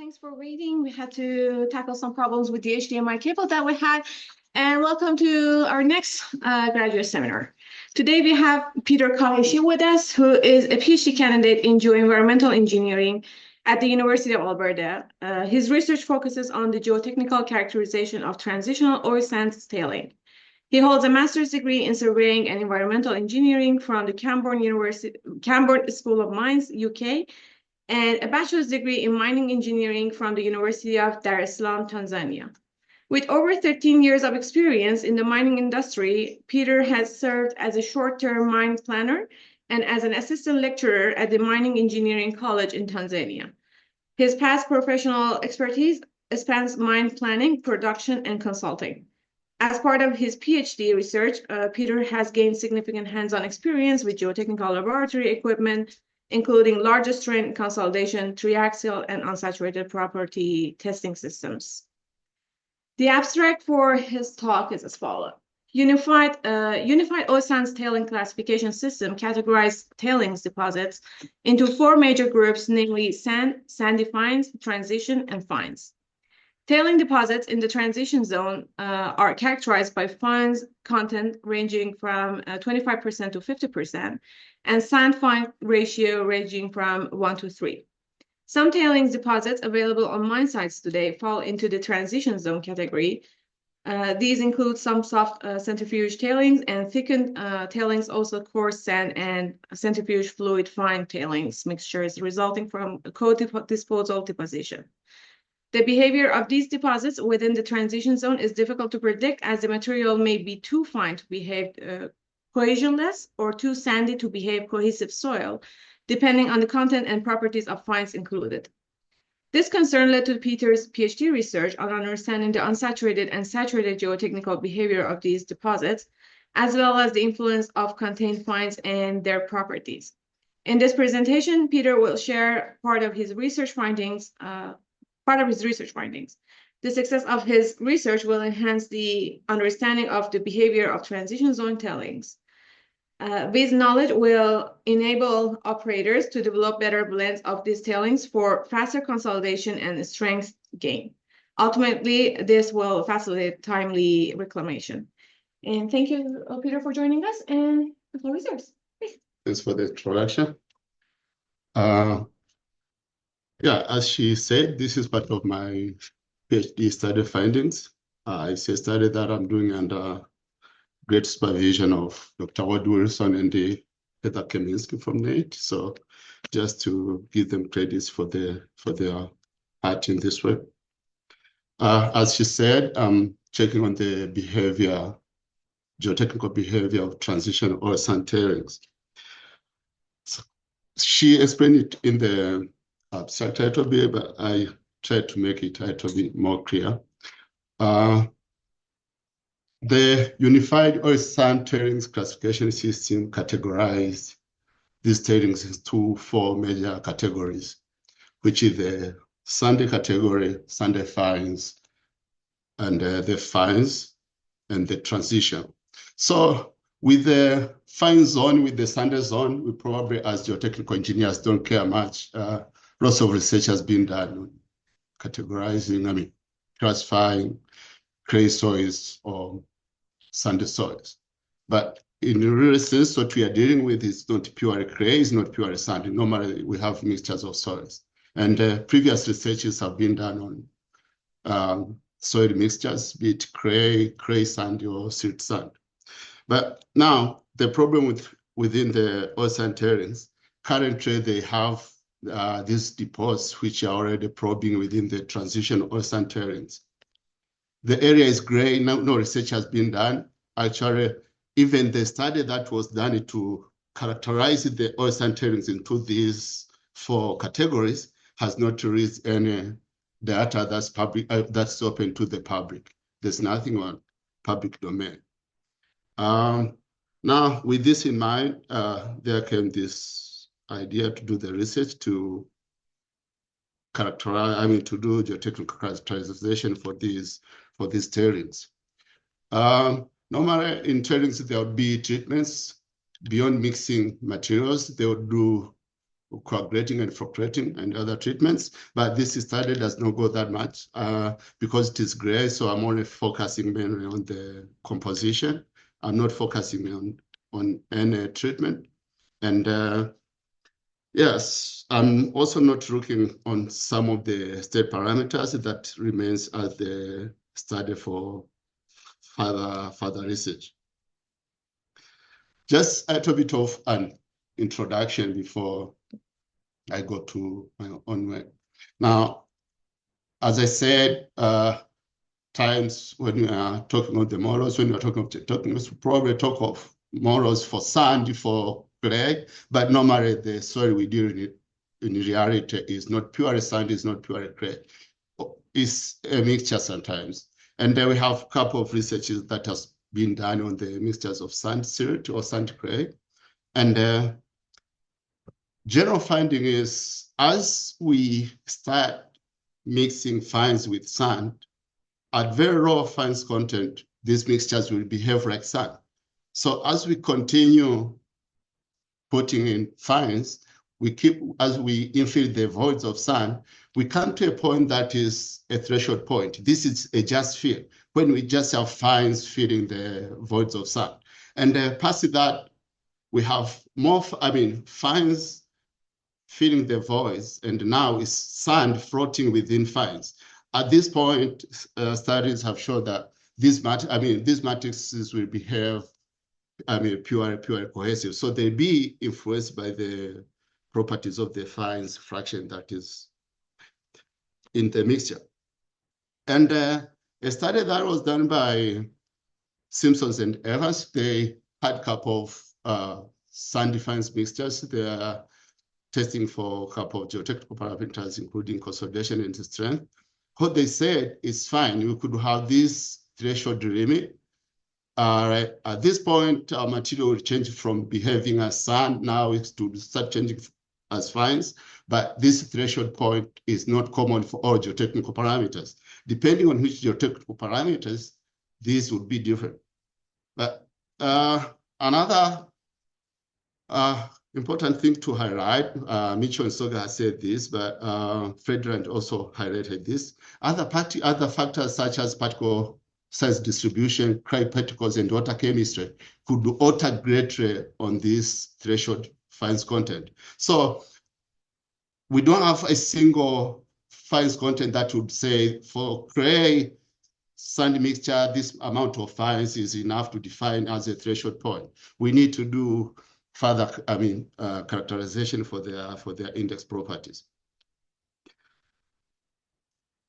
Thanks for waiting. We had to tackle some problems with the HDMI cable that we had. And welcome to our next graduate seminar. Today we have Peter Kaheshi with us, who is a PhD candidate in geoenvironmental engineering at the University of Alberta. His research focuses on the geotechnical characterization of transitional oil sands tailing. He holds a master's degree in surveying and environmental engineering from the Camborne School of Mines, UK, and a bachelor's degree in mining engineering from the University of Dar es Salaam, Tanzania. With over 13 years of experience in the mining industry, Peter has served as a short-term mine planner and as an assistant lecturer at the Mining Engineering College in Tanzania. His past professional expertise spans mine planning, production, and consulting. As part of his PhD research, Peter has gained significant hands-on experience with geotechnical laboratory equipment, including larger strain consolidation, triaxial, and unsaturated property testing systems. The abstract for his talk is as follows. Unified oil sands tailing classification system categorized tailings deposits into 4 major groups, namely sand, sandy fines, transition, and fines. Tailing deposits in the transition zone are characterized by fines content ranging from 25% to 50%, and sand-fine ratio ranging from 1 to 3. Some tailings deposits available on mine sites today fall into the transition zone category. These include some soft centrifuged tailings and thickened tailings, also coarse sand and centrifuge fluid fine tailings mixtures resulting from co-disposal deposition. The behavior of these deposits within the transition zone is difficult to predict, as the material may be too fine to behave cohesionless or too sandy to behave cohesive soil, depending on the content and properties of fines included. This concern led to Peter's PhD research on understanding the unsaturated and saturated geotechnical behavior of these deposits, as well as the influence of contained fines and their properties. In this presentation, Peter will share part of his research findings. The success of his research will enhance the understanding of the behavior of transition zone tailings. This knowledge will enable operators to develop better blends of these tailings for faster consolidation and strength gain. Ultimately, this will facilitate timely reclamation. And thank you, Peter, for joining us, and the floor is yours. Please. Thanks for the introduction. Yeah, as she said, this is part of my PhD study findings. It's a study that I'm doing under great supervision of Dr. Ward Wilson and Heather Kaminski from NATE. So just to give them credits for their part in this way. As she said, I'm checking on the behavior, geotechnical behavior of transitional oil sand tailings. So she explained it in the abstract title, but I tried to make it title be more clear. The unified oil sand tailings classification system categorized these tailings into 4 major categories, which is the sandy category, sandy fines, and the fines, and the transition. So with the fine zone, with the sandy zone, we probably as geotechnical engineers don't care much. Lots of research has been done on categorizing, classifying clay soils or sandy soils. But in real sense, what we are dealing with is not purely clay, it's not purely sandy. Normally, we have mixtures of soils. And previous researches have been done on soil mixtures, be it clay sand, or silt sand. But now, the problem within the oil sand tailings, currently they have these deposits which are already probing within the transition oil sand tailings. The area is gray, no research has been done. Actually, even the study that was done to characterize the oil sand tailings into these 4 categories has not released any data that's public, that's open to the public. There's nothing on public domain. Now, with this in mind, there came this idea to do the research to characterize, to do geotechnical characterization for these tailings. Normally in tailings, there would be treatments beyond mixing materials. They would do coagulating and fructating and other treatments, but this study does not go that much because it is gray, so I'm only focusing mainly on the composition. I'm not focusing on any treatment. And yes, I'm also not looking on some of the state parameters that remains as the study for further research. Just a little bit of an introduction before I go to my own work. Now, as I said, times when you are talking of the models, when you are talking of techniques, we probably talk of models for sand, for clay, but normally the soil we deal in reality is not pure sand, is not pure clay. It's a mixture sometimes. And then we have a couple of researches that has been done on the mixtures of sand silt or sand clay. And general finding is, as we start mixing fines with sand, at very low fines content, these mixtures will behave like sand. So as we continue putting in fines, as we infill the voids of sand, we come to a point that is a threshold point. This is a just fill, when we just have fines filling the voids of sand. And past that, we have more, fines filling the voids, and now is sand floating within fines. At this point, studies have shown that these matrices will behave, pure cohesive. So they'll be influenced by the properties of the fines fraction that is in the mixture. And a study that was done by Simpsons and Evans, they had a couple of sandy fines mixtures. They are testing for a couple of geotechnical parameters, including consolidation and strength. What they said is fine. We could have this threshold limit. At this point, our material will change from behaving as sand. Now it's to start changing as fines. But this threshold point is not common for all geotechnical parameters. Depending on which geotechnical parameters, these would be different. But another important thing to highlight, Mitchell and Soga has said this, but Federand also highlighted this. Other factors such as particle size distribution, clay particles, and water chemistry could alter greatly on this threshold fines content. So we don't have a single fines content that would say for clay sand mixture, this amount of fines is enough to define as a threshold point. We need to do further, characterization for their index properties.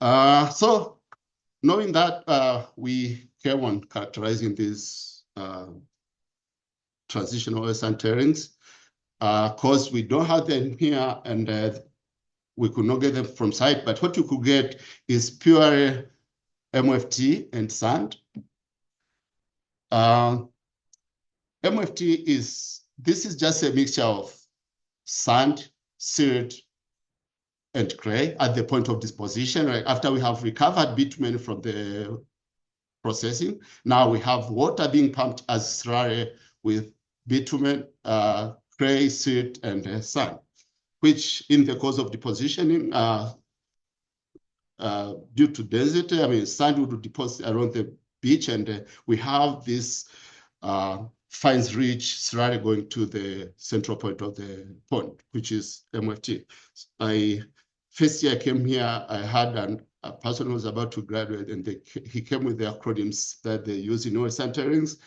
So knowing that, we came on characterizing these transitional oil sand tailings. Because we don't have them here, and we could not get them from site, but what you could get is pure MFT and sand. MFT this is just a mixture of sand, silt, and clay at the point of disposition. Right after we have recovered bitumen from the processing, now we have water being pumped as slurry with bitumen, clay, silt, and sand, which in the course of depositioning, due to density, sand would deposit around the beach, and we have this fines-rich slurry going to the central point of the pond, which is MFT. First year I came here, I had a person who was about to graduate, and he came with the acronyms that they use in oil sand tailings,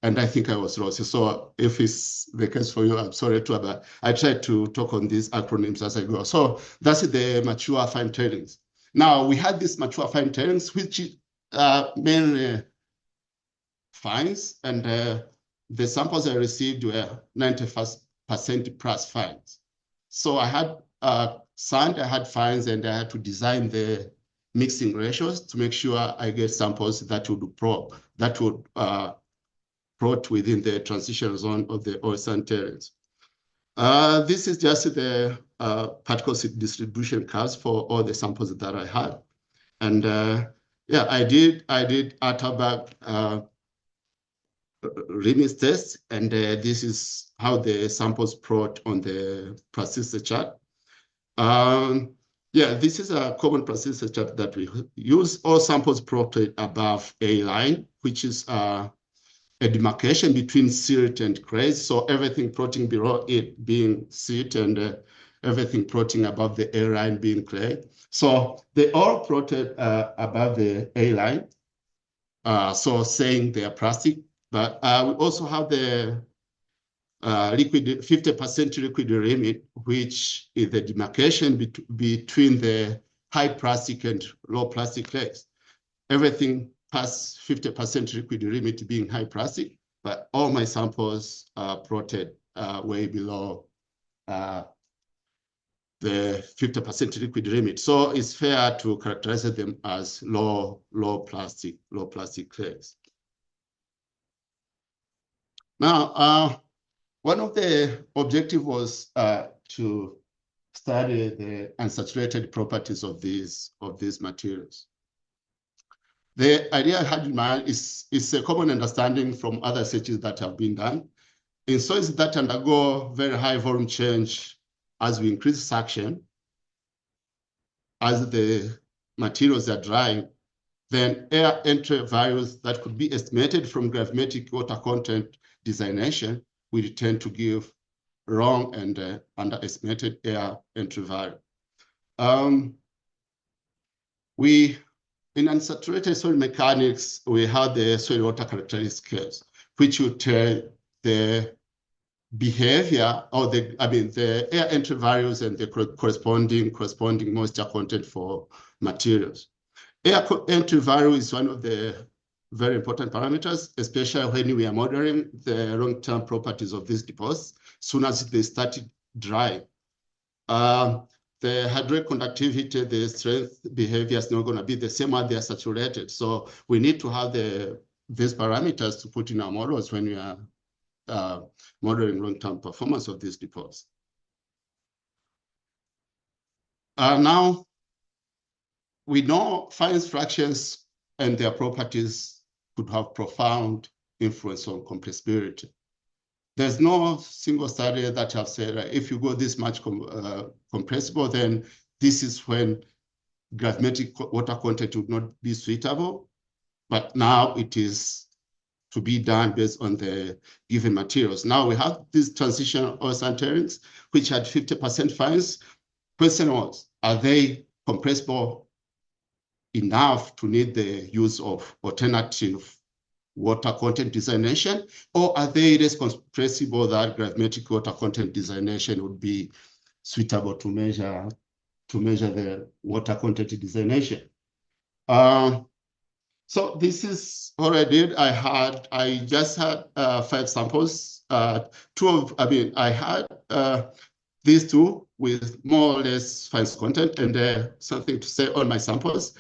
and I think I was lost. So if it's the case for you, I'm sorry too, but I tried to talk on these acronyms as I go. So that's the mature fine tailings. Now, we had this mature fine tailings, which is mainly fines, and the samples I received were 90% plus fines. So I had sand, I had fines, and I had to design the mixing ratios to make sure I get samples that would plot within the transition zone of the oil sand tailings. This is just the particle distribution curves for all the samples that I had. And yeah, I did Atterberg remit test, and this is how the samples plot on the persistent chart. Yeah, this is a common persistent chart that we use. All samples plotted above a line, which is a demarcation between silt and clays. So everything plotting below it being silt and everything plotting above the A line being clay. So they all plotted above the A line. So saying they are plastic, but we also have the liquid 50% liquid limit, which is the demarcation between the high plastic and low plastic clays. Everything past 50% liquid limit being high plastic, but all my samples are plotted way below the 50% liquid limit. So it's fair to characterize them as low plastic clays. Now, one of the objectives was to study the unsaturated properties of these materials. The idea I had in mind is a common understanding from other researches that have been done. In soils that undergo very high volume change as we increase suction, as the materials are drying, then air entry values that could be estimated from gravimetric water content designation will tend to give wrong and underestimated air entry value. In unsaturated soil mechanics, we have the soil water characteristic scales, which will tell the behavior or the air entry values and the corresponding moisture content for materials. Air entry value is one of the very important parameters, especially when we are modeling the long-term properties of these deposits. Soon as they started drying, the hydraulic conductivity, the strength behavior is not going to be the same as they are saturated. So we need to have these parameters to put in our models when we are modeling long-term performance of these deposits. Now, we know fine fractions and their properties could have profound influence on compressibility. There's no single study that have said that if you go this much compressible, then this is when gravimetric water content would not be suitable. But now it is to be done based on the given materials. Now we have these transitional oil sand tailings, which had 50% fines. Question was, are they compressible enough to need the use of alternative water content designation, or are they less compressible that gravimetric water content designation would be suitable to measure the water content designation? So this is what I did. I just had 5 samples. I had these two with more or less fine content, and something to say on my samples.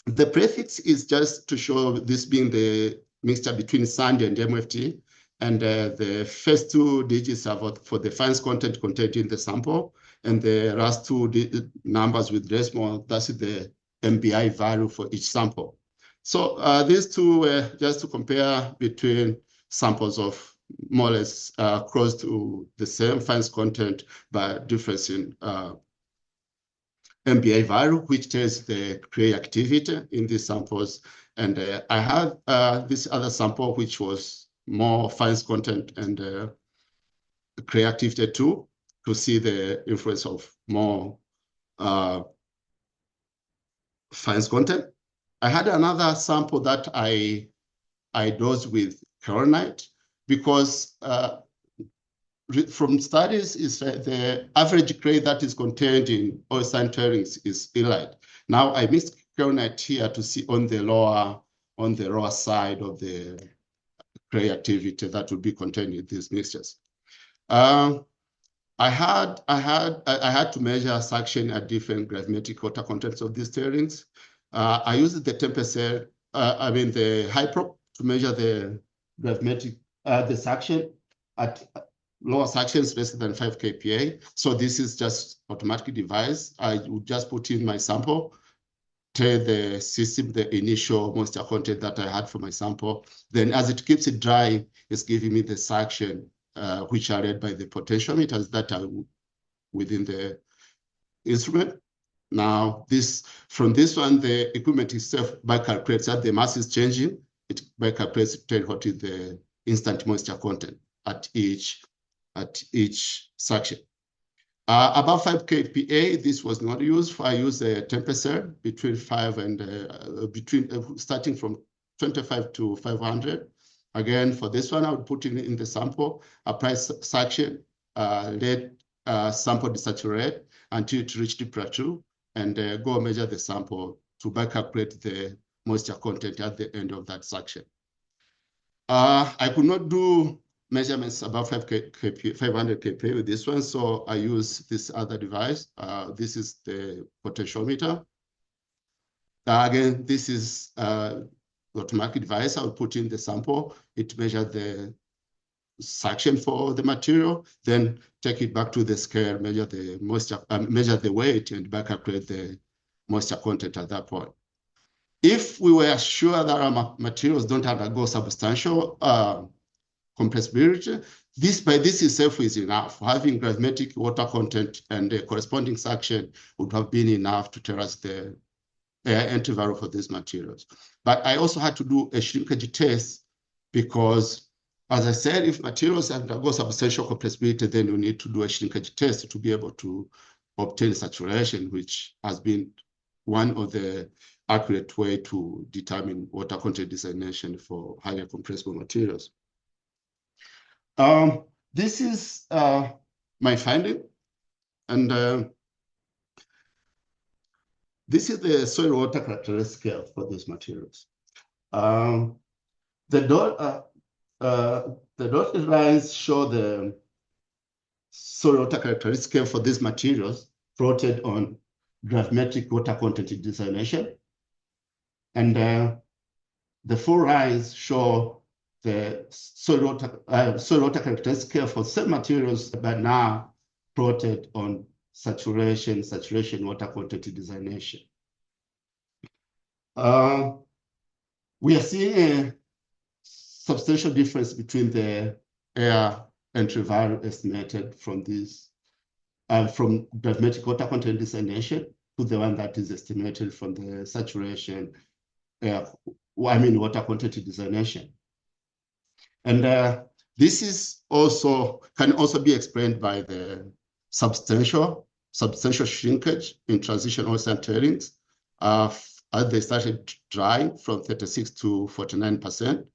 The prefix is just to show this being the mixture between sand and MFT, and the first 2 digits are for the fines content contained in the sample, and the last 2 numbers with decimal, that's the MBI value for each sample. So these two were just to compare between samples of more or less close to the same fines content, but difference in MBI value, which tells the clay activity in these samples. And I had this other sample, which was more fines content and clay activity too, to see the influence of more fines content. I had another sample that I dosed with kaolinite because from studies is the average clay that is contained in oil sand tailings is illite. Now I mixed kaolinite here to see on the lower side of the clay activity that would be contained in these mixtures. I had to measure suction at different gravimetric water contents of these tailings. I used the temperature, the hyprop to measure the gravimetric, the suction at lower suctions less than 5 kPa. So this is just automatically devised. I would just put in my sample tell the system the initial moisture content that I had for my sample. Then as it keeps it drying, it's giving me the suction, which are read by the potentiometers that are within the instrument. Now, from this one, the equipment itself calculates that the mass is changing. It calculates to tell what is the instant moisture content at each suction. Above 5 kPa, this was not used. I used a temperature between 5 and starting from 25 to 500. Again, for this one, I would put in the sample, apply suction, let sample desaturate until it reached temperature, and go measure the sample to calculate the moisture content at the end of that suction. I could not do measurements above 500 kPa with this one, so I use this other device. This is the potentiometer. Again, this is the automatic device. I'll put in the sample. It measures the suction for the material, then take it back to the scale, measure the moisture, measure the weight, and calculate the moisture content at that point. If we were sure that our materials don't undergo substantial compressibility, this itself is enough. Having gravimetric water content and the corresponding suction would have been enough to tell us the air entry value for these materials. But I also had to do a shrinkage test because, as I said, if materials undergo substantial compressibility, then you need to do a shrinkage test to be able to obtain saturation, which has been one of the accurate way to determine water content designation for highly compressible materials. This is my finding, and this is the soil water characteristic scale for these materials. The dotted lines show the soil water characteristic scale for these materials plotted on gravimetric water content designation. And the 4 lines show the soil water characteristic scale for same materials, but now plotted on saturation water content designation. We are seeing a substantial difference between the air entry value estimated from this, from gravimetric water content designation to the one that is estimated from the saturation, water content designation. And this is can also be explained by the substantial shrinkage in transitional oils and tailings as they started drying from 36 to 49%.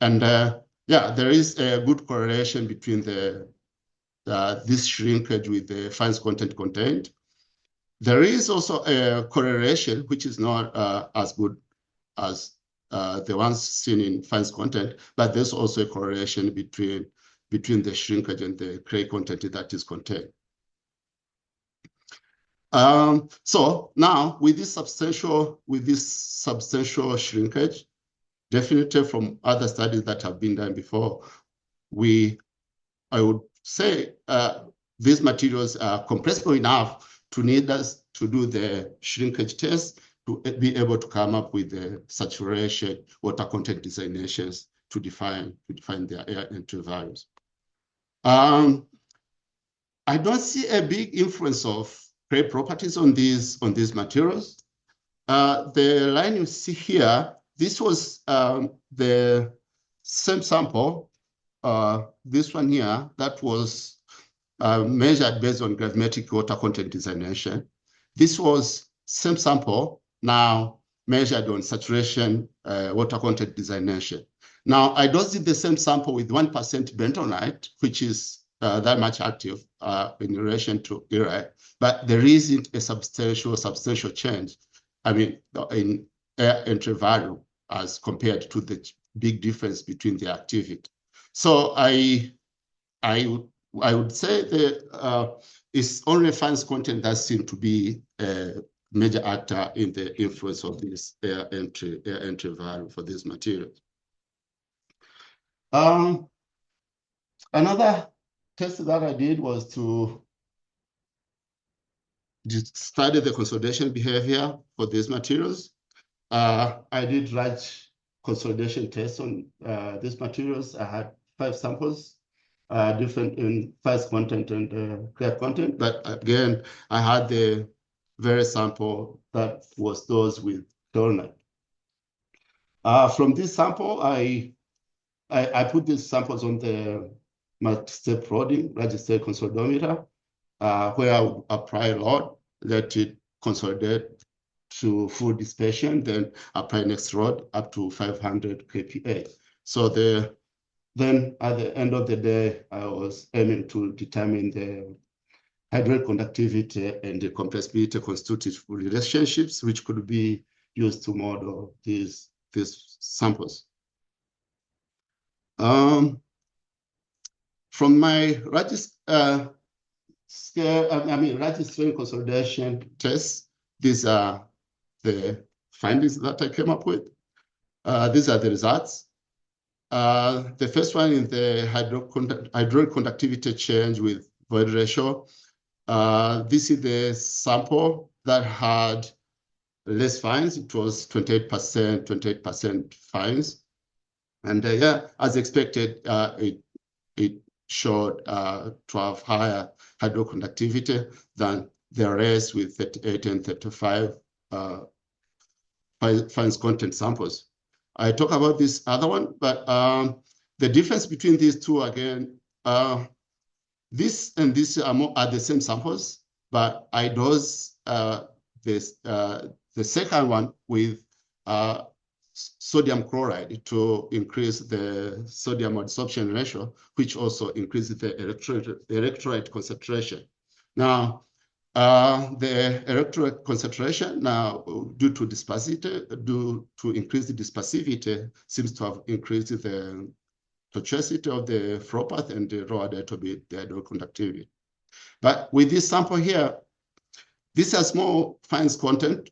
And there is a good correlation between this shrinkage with the fines content contained. There is also a correlation which is not as good as the ones seen in fines content, but there's also a correlation between the shrinkage and the clay content that is contained. So now with this substantial shrinkage, definitely from other studies that have been done before, I would say these materials are compressible enough to need us to do the shrinkage test to be able to come up with the saturation water content designations to define their air entry values. I don't see a big influence of clay properties on these materials. The line you see here, this was the same sample, this one here, that was measured based on gravimetric water content designation. This was same sample, now measured on saturation water content designation. Now, I don't see the same sample with 1% bentonite, which is that much active in relation to area, but there isn't a substantial change, in air entry value as compared to the big difference between the activity. So I would say that it's only fines content that seem to be a major actor in the influence of this air entry value for these materials. Another test that I did was to study the consolidation behavior for these materials. I did large consolidation tests on these materials. I had 5 samples, different in fast content and clear content. But again, I had the very sample that was those with kaolinite. From this sample, I put these samples on the multi-step loading large-scale consolidometer, where I apply a load, let it consolidate to full dispersion, then apply next load up to 500 kPa. So then at the end of the day, I was aiming to determine the hydraulic conductivity and the compressibility constitutive relationships, which could be used to model these samples. From my large-scale consolidation tests, these are the findings that I came up with. These are the results. The first one is the hydraulic conductivity change with void ratio. This is the sample that had less fines. It was 28% fines. And yeah, as expected, it showed to have higher hydraulic conductivity than the rest with 38 and 35 fines content samples. I talk about this other one, but the difference between these two, again, this and this are the same samples, but I dose the second one with sodium chloride to increase the sodium adsorption ratio, which also increases the electrolyte concentration. Now, the electrolyte concentration now, due to increase the dispersivity, seems to have increased the tortuosity of the flow path and the lower the hydraulic conductivity. But with this sample here, this has more fines content,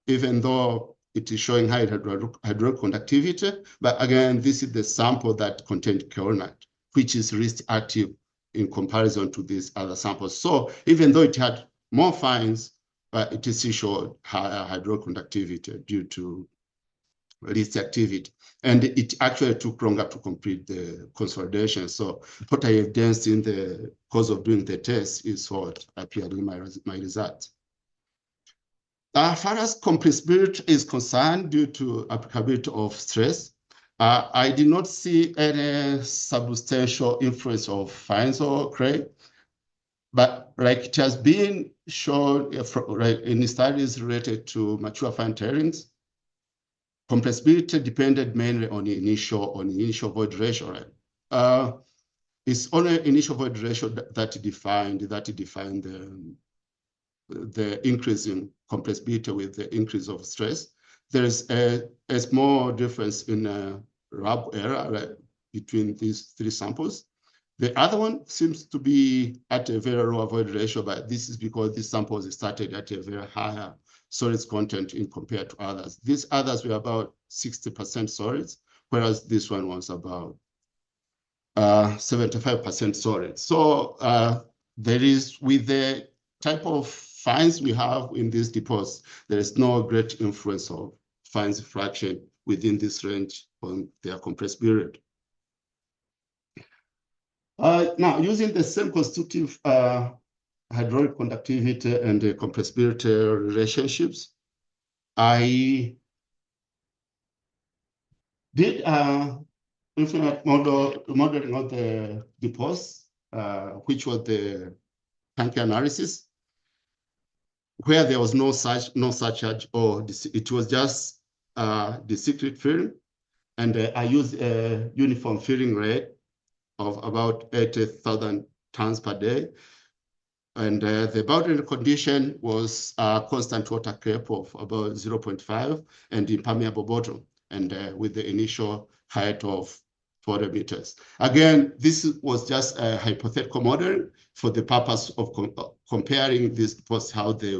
even though it is showing high hydraulic conductivity. But again, this is the sample that contained kaolinite, which is least active in comparison to these other samples. So even though it had more fines, but it still showed higher hydraulic conductivity due to least activity. And it actually took longer to complete the consolidation. So what I evidenced in the course of doing the test is what appeared in my results. As far as compressibility is concerned, due to applicability of stress, I did not see any substantial influence of fines or clay. But like it has been shown in studies related to mature fine tailings, compressibility depended mainly on the initial void ratio. Right? It's only initial void ratio that defined the increase in compressibility with the increase of stress. There is a small difference in lab error, right, between these 3 samples. The other one seems to be at a very low void ratio, but this is because these samples started at a very higher solids content in compared to others. These others were about 60% solids, whereas this one was about 75% solids. So there is, with the type of fines we have in these deposits, there is no great influence of fines fraction within this range on their compressibility. Now, using the same constitutive hydraulic conductivity and the compressibility relationships, I did infinite modeling of the deposits, which was the tank analysis, where there was no such charge, or it was just the secret filling, and I used a uniform filling rate of about 80,000 tons per day. And the boundary condition was a constant water cap of about 0.5 and impermeable bottom, and with the initial height of 40 meters. Again, this was just a hypothetical model for the purpose of comparing these deposits, how they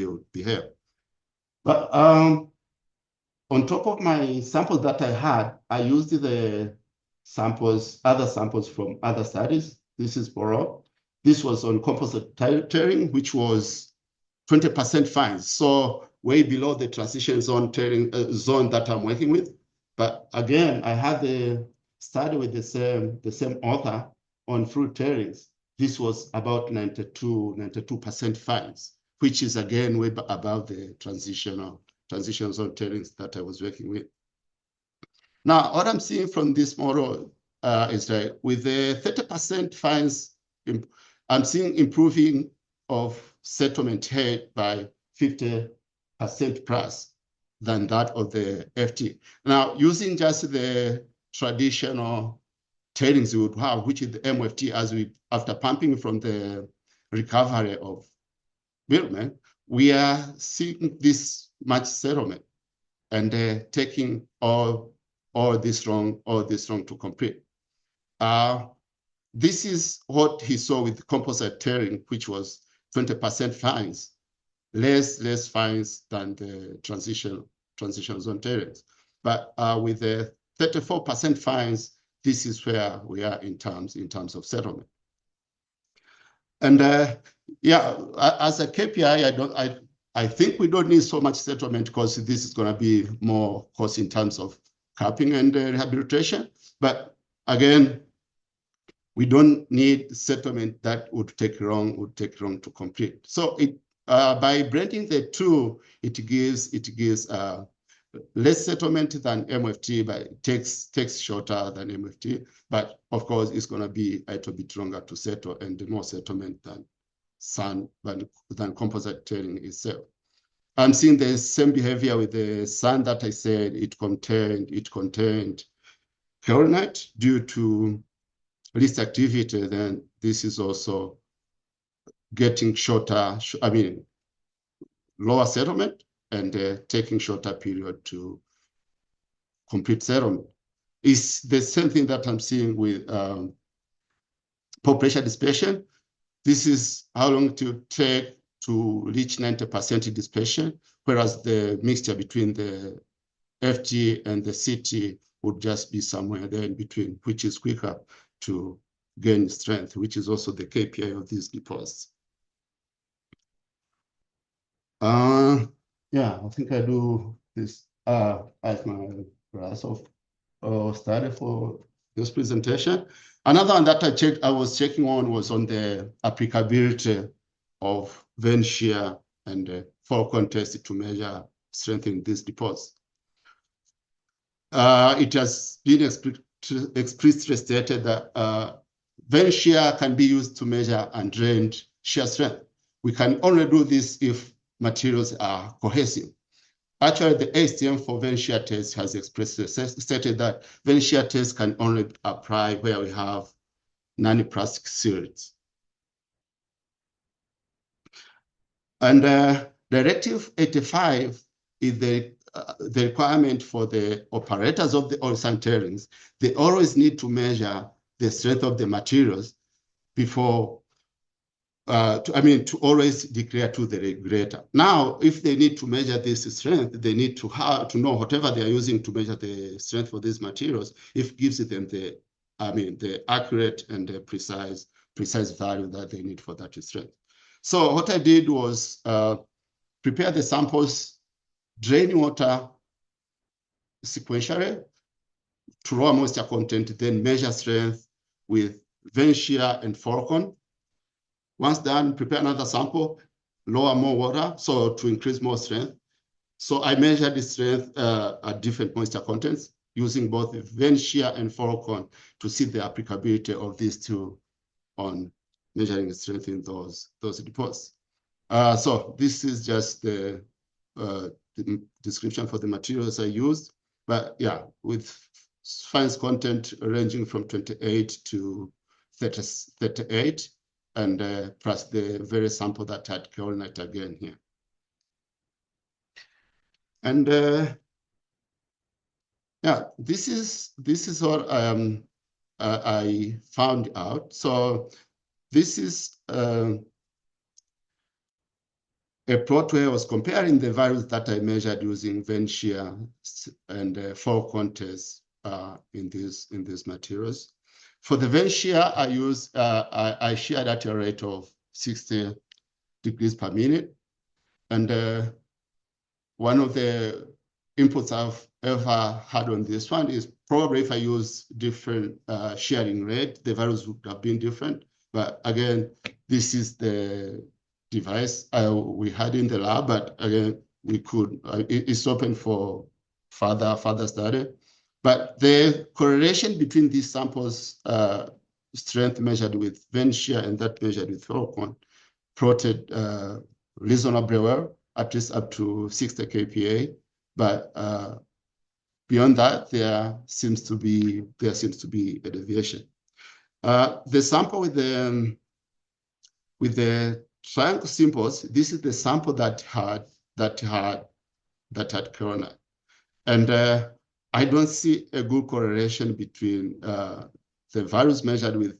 would behave. But on top of my samples that I had, I used the other samples from other studies. This is Borough. This was on composite tailing, which was 20% fines, so way below the transition zone zone that I'm working with. But again, I had the study with the same author on fruit tailings. This was about 92% fines, which is again way above the transition zone tailings that I was working with. Now, what I'm seeing from this model is that with the 30% fines, I'm seeing improving of settlement head by 50% plus than that of the FT. Now, using just the traditional tailings we would have, which is the MFT, after pumping from the recovery of bitumen, we are seeing this much settlement and taking all this wrong to complete. This is what he saw with composite tailing, which was 20% fines, less fines than the transition zone tailings. But with the 34% fines, this is where we are in terms of settlement. And yeah, as a KPI, I think we don't need so much settlement because this is going to be more cost in terms of capping and rehabilitation. But again, we don't need settlement that would take long to complete. So by blending the two, it gives less settlement than MFT, but it takes shorter than MFT. But of course, it's going to be a little bit longer to settle and more settlement than composite tailing itself. I'm seeing the same behavior with the sand that I said it contained kaolinite due to least activity. Then this is also getting lower settlement and taking shorter period to complete settlement. It's the same thing that I'm seeing with pore pressure dissipation. This is how long it will take to reach 90% dissipation, whereas the mixture between the FT and the CT would just be somewhere there in between, which is quicker to gain strength, which is also the KPI of these deposits. Yeah, I think I do this as my class of study for this presentation. Another one that I was checking on was on the applicability of vein shear and fall contest to measure strength in these deposits. It has been explicitly stated that vein shear can be used to measure undrained shear strength. We can only do this if materials are cohesive. Actually, the ASTM for vein shear test has expressly stated that vein shear test can only apply where we have non-plastic seals. And Directive 85 is the requirement for the operators of the oil sand tailings. They always need to measure the strength of the materials before to always declare to the regulator. Now, if they need to measure this strength, they need to know whatever they are using to measure the strength for these materials, if it gives them the accurate and the precise value that they need for that strength. So what I did was prepare the samples, drain water sequentially to lower moisture content, then measure strength with vein shear and Falcon. Once done, prepare another sample, lower more water, so to increase more strength. So I measured the strength at different moisture contents using both vein shear and Falcon to see the applicability of these two on measuring the strength in those deposits. So this is just the description for the materials I used. But yeah, with fines content ranging from 28 to 38, and plus the very sample that had kaolinite again here. And yeah, this is what I found out. So this is a plot where I was comparing the values that I measured using vein shear and fall contest in these materials. For the vein shear, I sheared at a rate of 60 degrees per minute. And one of the inputs I've ever had on this one is probably if I use different sharing rate, the values would have been different. But again, this is the device we had in the lab, but again, we could, it's open for further study. But the correlation between these samples, strength measured with vane shear and that measured with ferrocone, plotted reasonably well, at least up to 60 kPa. But beyond that, there seems to be a deviation. The sample with the triangle simples, this is the sample that had corona, and I don't see a good correlation between the values measured with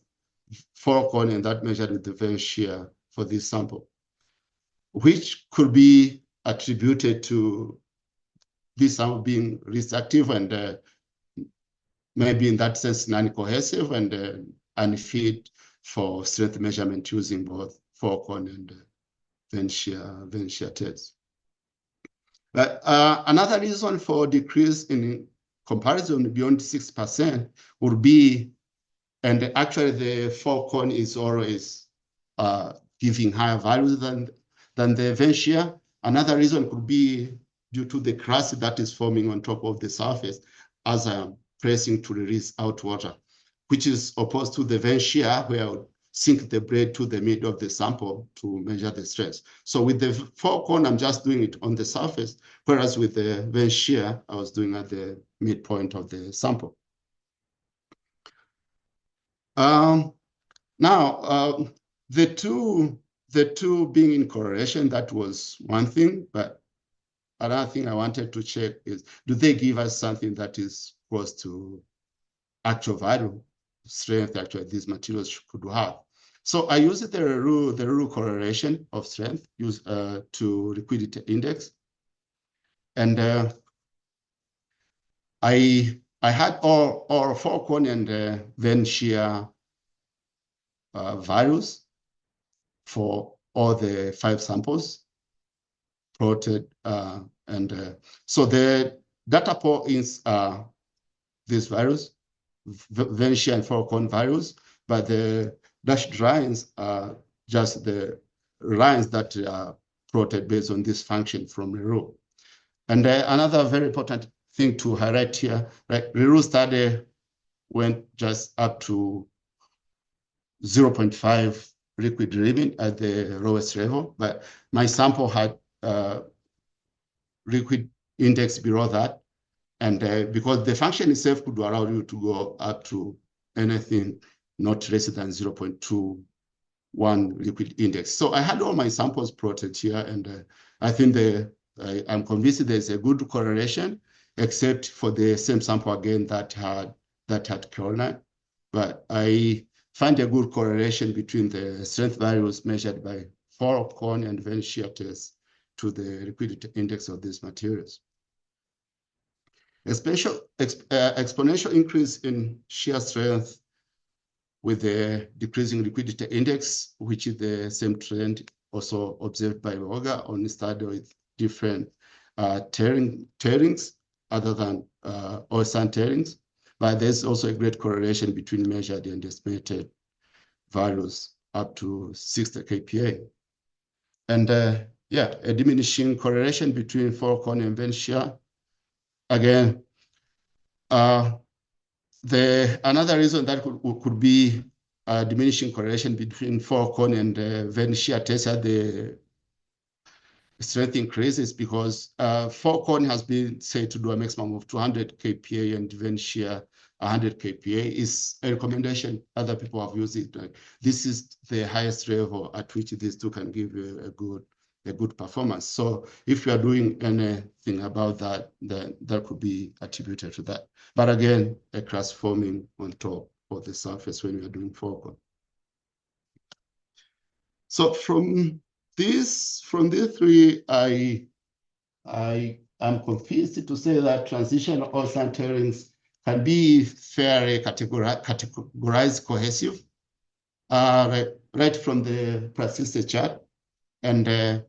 ferrocone and that measured with the vane shear for this sample, which could be attributed to this sample being reactive and maybe in that sense non-cohesive and unfit for strength measurement using both ferrocone and vane shear tests. But another reason for decrease in comparison beyond 6% would be, and actually the ferrocone is always giving higher values than the vane shear. Another reason could be due to the crust that is forming on top of the surface as I'm pressing to release out water, which is opposed to the vane shear, where I would sink the blade to the middle of the sample to measure the stress. So with the ferrocone, I'm just doing it on the surface, whereas with the vane shear, I was doing at the midpoint of the sample. Now, the two being in correlation, that was one thing, but another thing I wanted to check is, do they give us something that is close to actual value, strength actually these materials could have? So I used the rule correlation of strength used to liquidity index. And I had all ferrocone and vane shear values for all the 5 samples plotted. So the data points are these values, vane shear and ferrocone values, but the dashed lines are just the lines that are plotted based on this function from the rule. And another very important thing to highlight here, like the rule study went just up to 0.5 liquid limit at the lowest level, but my sample had liquid index below that. And because the function itself could allow you to go up to anything not less than 0.21 liquid index. So I had all my samples plotted here, and I think I'm convinced there's a good correlation, except for the same sample again that had corona. But I find a good correlation between the strength values measured by ferrocone and vane shear tests to the liquidity index of these materials. Exponential increase in shear strength with the decreasing liquidity index, which is the same trend also observed by Roger on the study with different tailings other than oil sand tailings. But there's also a great correlation between measured and estimated values up to 60 kPa. And yeah, a diminishing correlation between ferrocone and vane shear. Again, another reason that could be a diminishing correlation between ferrocone and vane shear tests at the strength increases because ferrocone has been said to do a maximum of 200 kPa and vane shear 100 kPa is a recommendation. Other people have used it. This is the highest level at which these two can give you a good performance. So if you are doing anything about that, then that could be attributed to that. But again, a crust forming on top of the surface when you are doing ferrocone. So from these three, I am convinced to say that transitional oil sand tailings can be fairly categorized cohesive, right from the plasticity chart. And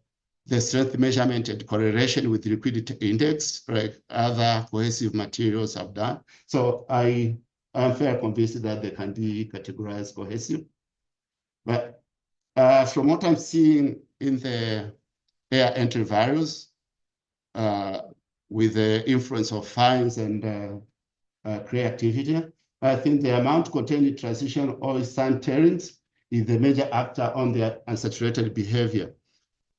the strength measurement and correlation with liquidity index, like other cohesive materials have done. So I am fairly convinced that they can be categorized cohesive. But from what I'm seeing in the air entry values, with the influence of fines and creativity, I think the amount contained in transitional oil sand tailings is the major actor on the unsaturated behavior.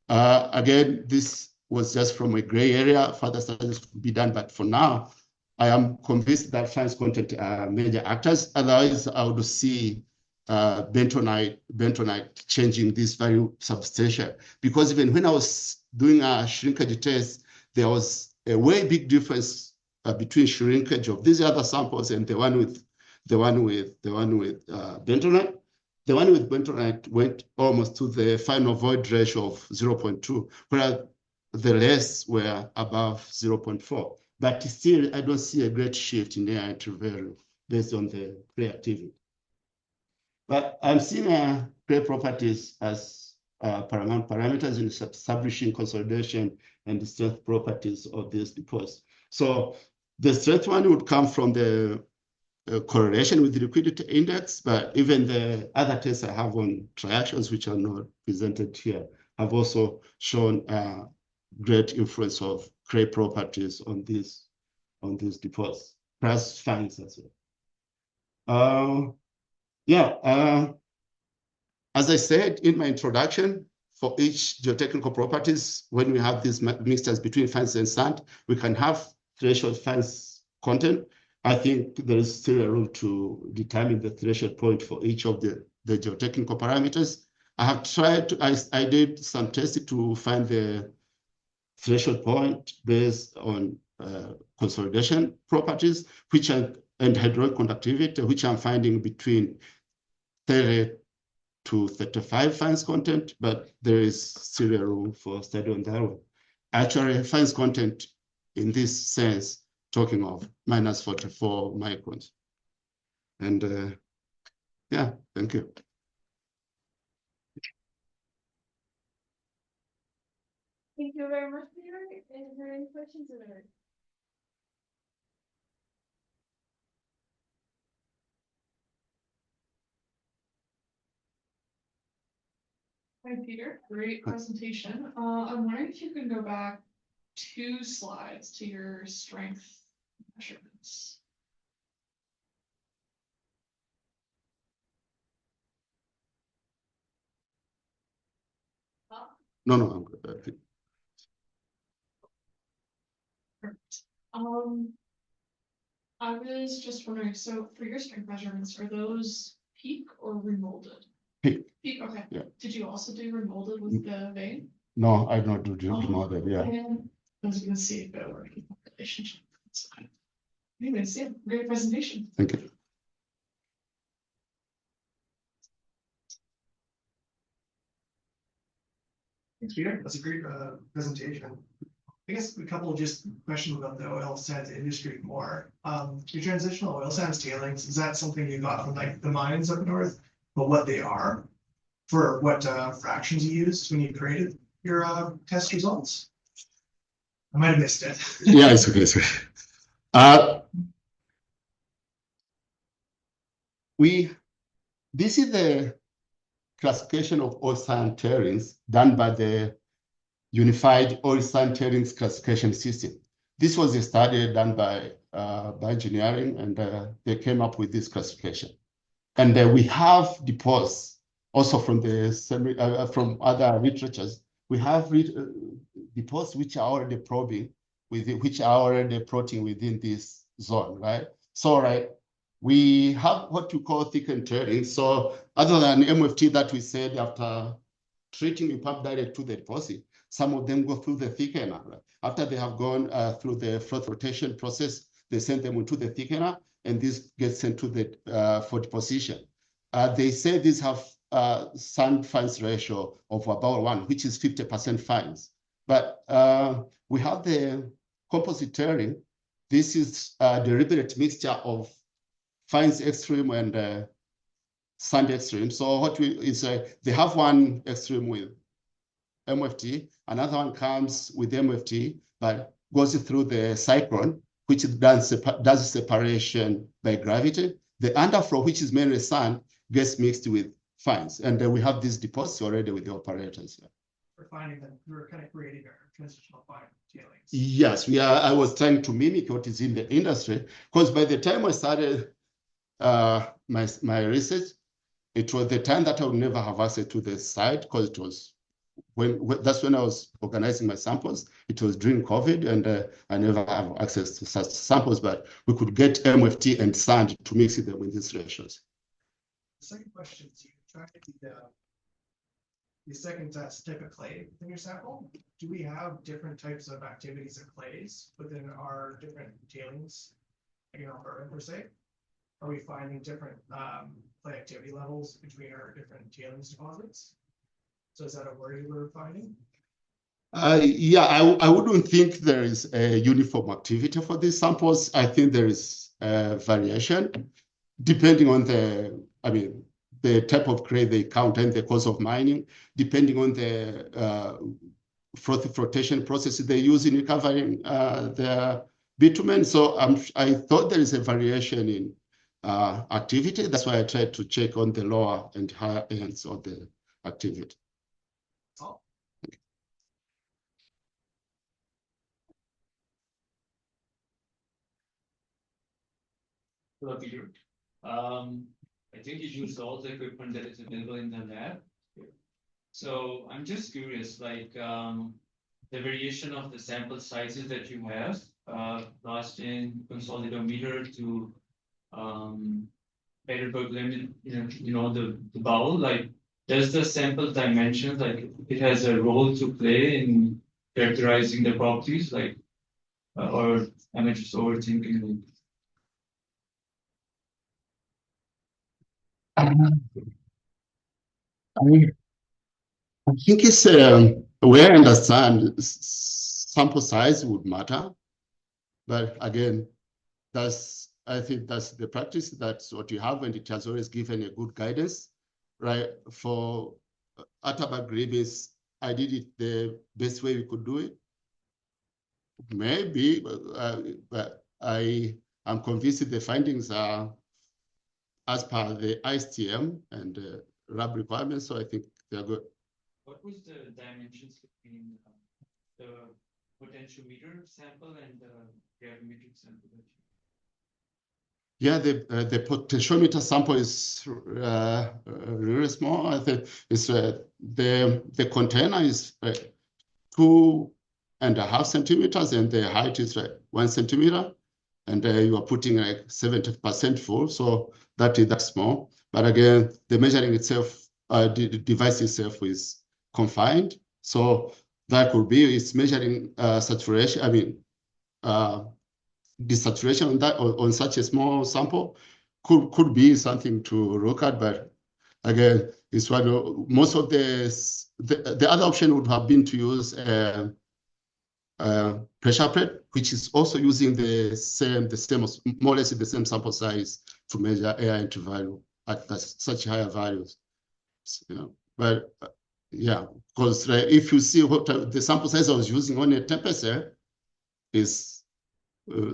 Again, this was just from a gray area. Further studies could be done, but for now, I am convinced that fines content are major actors. Otherwise, I would see bentonite changing this value substantially. Because even when I was doing a shrinkage test, there was a way big difference between shrinkage of these other samples and the one with bentonite. The one with bentonite went almost to the final void ratio of 0.2, whereas the rest were above 0.4. But still, I don't see a great shift in the entry value based on the reactivity. But I'm seeing clay properties as paramount parameters in establishing consolidation and the strength properties of this deposit. So the strength one would come from the correlation with the liquidity index, but even the other tests I have on triactions, which are not presented here, have also shown great influence of clay properties on these deposits, plus fines as well. As I said in my introduction, for each geotechnical properties, when we have these mixtures between fines and sand, we can have threshold fines content. I think there is still a room to determine the threshold point for each of the geotechnical parameters. I have tried to, I did some testing to find the threshold point based on consolidation properties, and hydraulic conductivity, which I'm finding between 30 to 35 fines content, but there is still a room for study on that one. Actually, fines content in this sense, talking of minus 44 microns. And yeah, thank you. Thank you very much, Peter. Is there any questions? Hi, Peter. Great presentation. I'm wondering if you can go back 2 slides to your strength measurements. No, I'm good. Perfect. I was just wondering, so for your strength measurements, are those peak or remolded? Peak. Peak, okay. Yeah. Did you also do remolded with the vein? No, I don't do remolded, yeah. And I was gonna see if there were any relationship. Anyways, yeah, great presentation. Thank you. Thanks, Peter. That's a great presentation. I guess a couple of just questions about the oil sands industry more. Your transitional oil sands tailings, is that something you got from like the mines up north, but what they are, for what fractions you used when you created your test results? I might have missed it. Yeah, it's okay. It's okay. This is the classification of oil sand tailings done by the Unified Oil Sand Tailings Classification System. This was a study done by engineering, and they came up with this classification. And we have deposits also from from other literatures. We have deposits which are already probing, which are already plotting within this zone, right? So, right, we have what we call thickened tailings. So, other than MFT that we said after treating, we pump direct to the deposit. Some of them go through the thickener. Right? After they have gone through the froth rotation process, they send them into the thickener, and this gets sent to the for deposition. They say these have sand fines ratio of about 1, which is 50% fines. But we have the composite tailing. This is a deliberate mixture of fines extreme and sand extreme. So what they have one extreme with MFT. Another one comes with MFT, but goes through the cyclone, which does separation by gravity. The underflow, which is mainly sand, gets mixed with fines. And then we have these deposits already with the operators. We're finding that we're kind of creating our transitional fine tailings. Yes, I was trying to mimic what is in the industry, because by the time I started my research, it was the time that I would never have access to the site, because it was that's when I was organizing my samples. It was during COVID, and I never have access to such samples, but we could get MFT and sand to mix them with these ratios. The second question is, you tried the second type of clay in your sample. Do we have different types of activities of clays within our different tailings, in Alberta per se? Are we finding different clay activity levels between our different tailings deposits? So is that a worry we're finding? Yeah, I wouldn't think there is a uniform activity for these samples. I think there is variation depending on the type of clay they count and the cost of mining, depending on the flotation process they use in recovering their bitumen. So I thought there is a variation in activity. That's why I tried to check on the lower and higher ends of the activity. Oh. Hello, Peter. I think you used all the equipment that is available in the lab. So I'm just curious, like the variation of the sample sizes that you have, last in consolidometer to Heidelberg limit, the bowl, like does the sample dimension, like it has a role to play in characterizing the properties, like, or am I just overthinking? I think it's where I understand sample size would matter, but again, I think that's the practice. That's what you have, and it has always given a good guidance, right? For Atterberg Grievous, I did it the best way we could do it. Maybe, but I am convinced the findings are as per the ISTM and RAB requirements, so I think they're good. What was the dimensions between the potentiometer sample and the gravimetric sample? Yeah, the potentiometer sample is really small. I think it's the container is 2.5 centimeters, and the height is 1 centimeter, and you are putting like 70% full, so that's small. But again, the measuring itself, the device itself is confined, so that could be it's measuring saturation. I mean, the saturation on that on such a small sample could be something to look at. But again, it's one of most of the other option would have been to use pressure plate, which is also using the same more or less the same sample size to measure air entry value at such higher values. But yeah, because if you see what the sample size I was using on a temperature is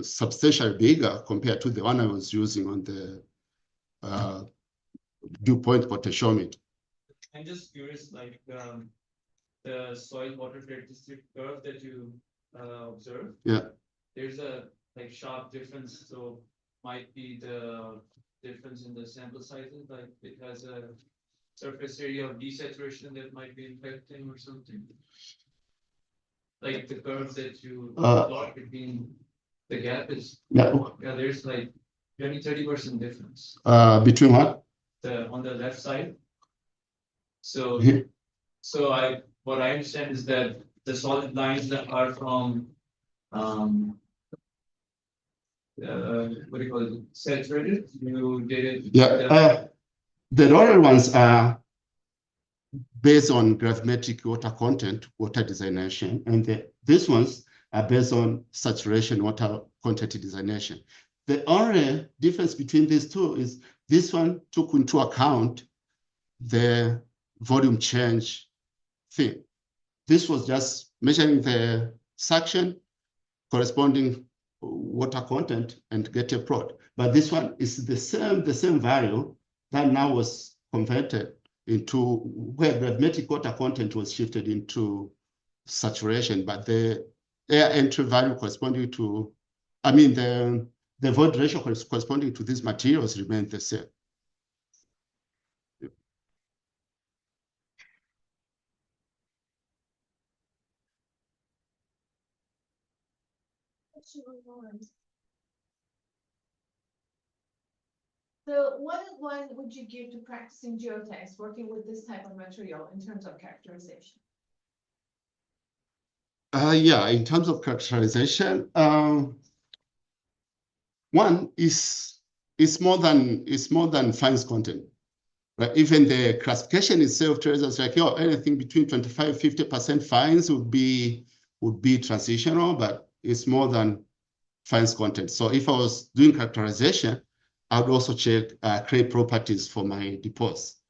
substantially bigger compared to the one I was using on the dew point potentiometer. I'm just curious, like the soil water characteristic curve that you observed. Yeah. There's a sharp difference, so might be the difference in the sample sizes, like it has a surface area of desaturation that might be infecting or something. Like the curve that you plot between the gap is there's like 20-30% difference. Between what? On the left side. So what I understand is that the solid lines that are from what do you call it? Saturated. You did it. Yeah. The lower ones are based on gravimetric water content, water designation, and these ones are based on saturation water content designation. The only difference between these two is this one took into account the volume change thing. this was just measuring the suction corresponding water content and get a prod. But this one is the same value that now was converted into where gravimetric water content was shifted into saturation, but the air entry value corresponding to, the void ratio corresponding to these materials remained the same. So what advice would you give to practicing geotechs working with this type of material in terms of characterization? Yeah, in terms of characterization, one is more than fines content. Right? Even the classification itself tells us like, anything between 25–50% fines would be transitional, but it's more than fines content. So if I was doing characterization, I would also check clay properties for my deposits.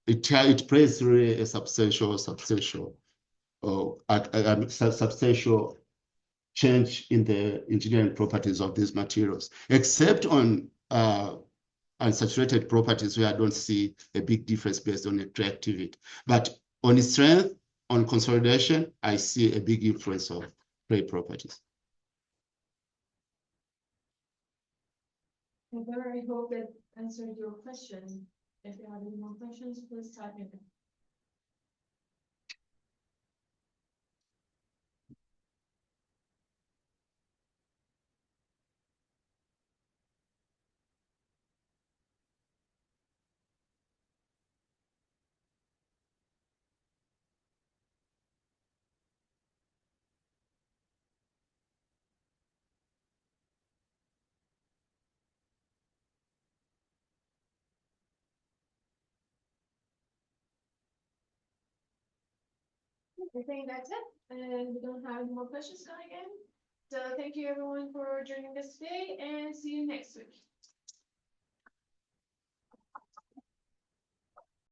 It plays really a substantial change in the engineering properties of these materials, except on unsaturated properties where I don't see a big difference based on reactivity. But on its strength, on consolidation, I see a big influence of clay properties. I hope that answered your question. If you have any more questions, please type in. I think that's it, and we don't have any more questions coming in. So thank you everyone for joining us today, and see you next week.